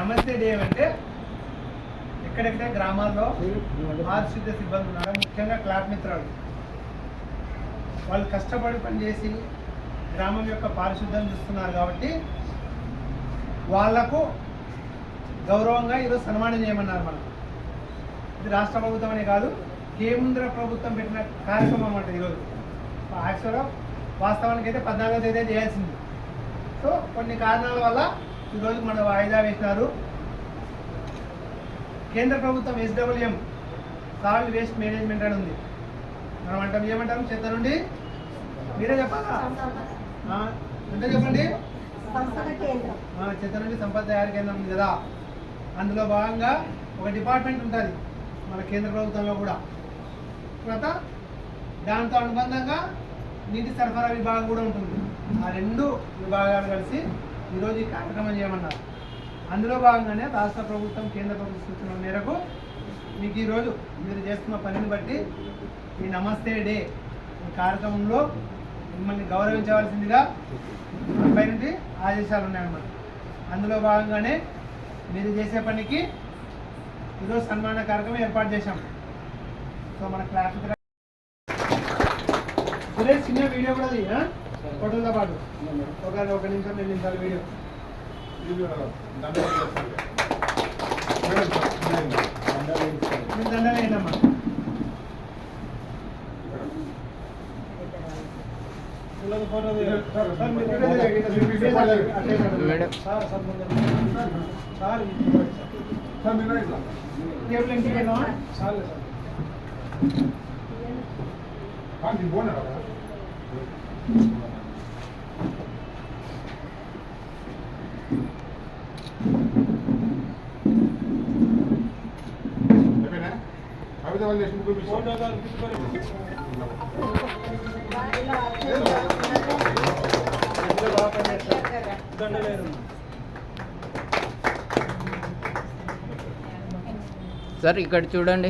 నమస్తే డే అంటే ఎక్కడెక్కడ గ్రామాల్లో పారిశుద్ధ్య సిబ్బంది ఉన్నారో, ముఖ్యంగా క్లాప్ మిత్రాలు, వాళ్ళు కష్టపడి పనిచేసి గ్రామం యొక్క పారిశుద్ధ్యం చూస్తున్నారు కాబట్టి వాళ్లకు గౌరవంగా ఈరోజు సన్మానం చేయమన్నారు. మనం ఇది రాష్ట్ర ప్రభుత్వం అనే కాదు, కేంద్ర ప్రభుత్వం పెట్టిన కార్యక్రమం అన్నమాట. ఈరోజు యాక్చువల్గా వాస్తవానికి అయితే 14వ తేదీ చేయాల్సింది. సో కొన్ని కారణాల వల్ల ఈరోజు మన వాయిదా వేసినారు. కేంద్ర ప్రభుత్వం SWM సాలిడ్ వేస్ట్ మేనేజ్మెంట్ అని ఉంది. మనం అంటాం ఏమంటాం, చెత్త నుండి మీరే చెప్పాలా అంటే చెప్పండి, చెత్త నుండి సంపద తయారీ కేంద్రం ఉంది కదా, అందులో భాగంగా ఒక డిపార్ట్మెంట్ ఉంటుంది మన కేంద్ర ప్రభుత్వంలో కూడా. తర్వాత దాంతో అనుబంధంగా నీటి సరఫరా విభాగం కూడా ఉంటుంది. ఆ రెండు విభాగాలు కలిసి ఈరోజు ఈ కార్యక్రమం చేయమన్నారు. అందులో భాగంగానే రాష్ట్ర ప్రభుత్వం కేంద్ర ప్రభుత్వ సూచనల మేరకు మీకు ఈరోజు మీరు చేస్తున్న పనిని బట్టి ఈ నమస్తే డే ఈ కార్యక్రమంలో మిమ్మల్ని గౌరవించవలసిందిగా పై నుండి ఆదేశాలు ఉన్నాయన్నమాట. అందులో భాగంగానే మీరు చేసే పనికి ఈరోజు సన్మాన కార్యక్రమం ఏర్పాటు చేశాం. సో మన క్లాస్ చిన్న వీడియో కూడా ఫోటోలతో పాటు ఒక నిమిషం 2 నిమిషాల వీడియో దండలు ఏంటమ్మా. ఫోటో టేబుల్ ఇంటికి వెళ్ళామా చాలు సార్. సార్ ఇక్కడ చూడండి.